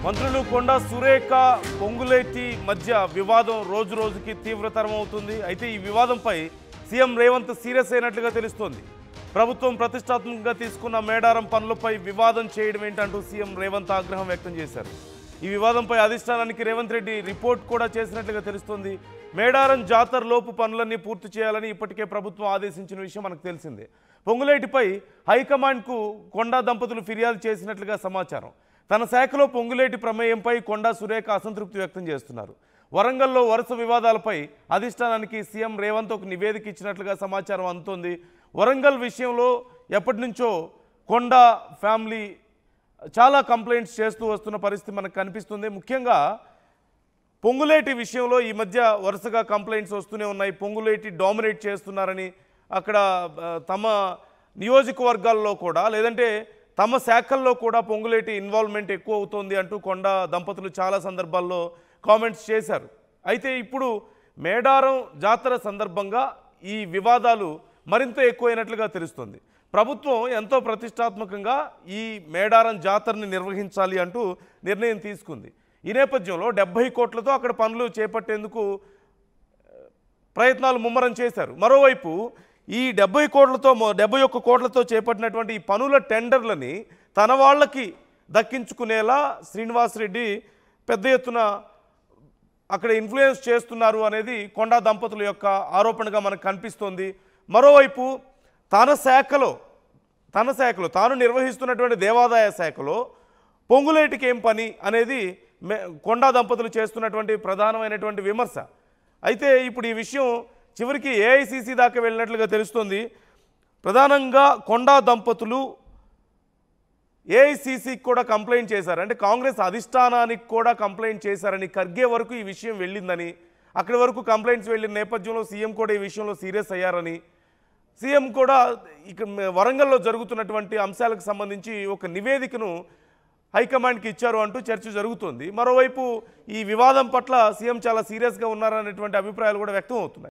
మంత్రులు కొండా సురేఖ పొంగులేటి మధ్య వివాదం రోజు రోజుకి తీవ్రతరం అవుతుంది. అయితే ఈ వివాదంపై సీఎం రేవంత్ సీరియస్ అయినట్లుగా తెలుస్తోంది. ప్రభుత్వం ప్రతిష్టాత్మకంగా తీసుకున్న మేడారం పనులపై వివాదం చేయడం ఏంటంటూ సీఎం రేవంత్ ఆగ్రహం వ్యక్తం చేశారు. ఈ వివాదంపై అధిష్టానానికి రేవంత్ రెడ్డి రిపోర్ట్ కూడా చేసినట్లుగా తెలుస్తోంది. మేడారం జాతర లోపు పనులన్నీ పూర్తి చేయాలని ఇప్పటికే ప్రభుత్వం ఆదేశించిన విషయం మనకు తెలిసిందే. పొంగులేటిపై హైకమాండ్కు కొండా దంపతులు ఫిర్యాదు చేసినట్లుగా సమాచారం. తన శాఖలో పొంగులేటి ప్రమేయంపై కొండా సురేఖ అసంతృప్తి వ్యక్తం చేస్తున్నారు. వరంగల్లో వరుస వివాదాలపై అధిష్టానానికి సీఎం రేవంత్ ఒక నివేదిక ఇచ్చినట్లుగా సమాచారం అందుతోంది. వరంగల్ విషయంలో ఎప్పటి నుంచో కొండా ఫ్యామిలీ చాలా కంప్లైంట్స్ చేస్తూ వస్తున్న పరిస్థితి మనకు కనిపిస్తుంది. ముఖ్యంగా పొంగులేటి విషయంలో ఈ మధ్య వరుసగా కంప్లైంట్స్ వస్తూనే ఉన్నాయి. పొంగులేటి డామినేట్ చేస్తున్నారని, అక్కడ తమ నియోజకవర్గాల్లో కూడా లేదంటే తమ శాఖల్లో కూడా పొంగులేటి ఇన్వాల్వ్మెంట్ ఎక్కువ అవుతోంది అంటూ కొండా దంపతులు చాలా సందర్భాల్లో కామెంట్స్ చేశారు. అయితే ఇప్పుడు మేడారం జాతర సందర్భంగా ఈ వివాదాలు మరింత ఎక్కువైనట్లుగా తెలుస్తుంది. ప్రభుత్వం ఎంతో ప్రతిష్టాత్మకంగా ఈ మేడారం జాతరని నిర్వహించాలి అంటూ నిర్ణయం తీసుకుంది. ఈ నేపథ్యంలో 70 కోట్లతో అక్కడ పనులు చేపట్టేందుకు ప్రయత్నాలు ముమ్మరం చేశారు. మరోవైపు ఈ 71 కోట్లతో చేపట్టినటువంటి ఈ పనుల టెండర్లని తన వాళ్ళకి దక్కించుకునేలా శ్రీనివాసరెడ్డి పెద్ద ఎత్తున అక్కడ ఇన్ఫ్లుయెన్స్ చేస్తున్నారు అనేది కొండా దంపతుల యొక్క ఆరోపణగా మనకు కనిపిస్తోంది. మరోవైపు తన శాఖలో తాను నిర్వహిస్తున్నటువంటి దేవాదాయ శాఖలో పొంగులేటికి ఏం పని అనేది కొండా దంపతులు చేస్తున్నటువంటి ప్రధానమైనటువంటి విమర్శ. అయితే ఇప్పుడు ఈ విషయం చివరికి ఏఐసిసి దాకా వెళ్ళినట్లుగా తెలుస్తోంది. ప్రధానంగా కొండా దంపతులు ఏఐసిసికి కూడా కంప్లైంట్ చేశారు. అంటే కాంగ్రెస్ అధిష్టానానికి కూడా కంప్లైంట్ చేశారని, ఖర్గే వరకు ఈ విషయం వెళ్ళిందని, అక్కడి వరకు కంప్లైంట్స్ వెళ్ళిన నేపథ్యంలో సీఎం కూడా ఈ విషయంలో సీరియస్ అయ్యారని, సీఎం కూడా ఇక వరంగల్లో జరుగుతున్నటువంటి అంశాలకు సంబంధించి ఒక నివేదికను హైకమాండ్కి ఇచ్చారు అంటూ చర్చ జరుగుతోంది. మరోవైపు ఈ వివాదం పట్ల సీఎం చాలా సీరియస్గా ఉన్నారనేటువంటి అభిప్రాయాలు కూడా వ్యక్తం అవుతున్నాయి.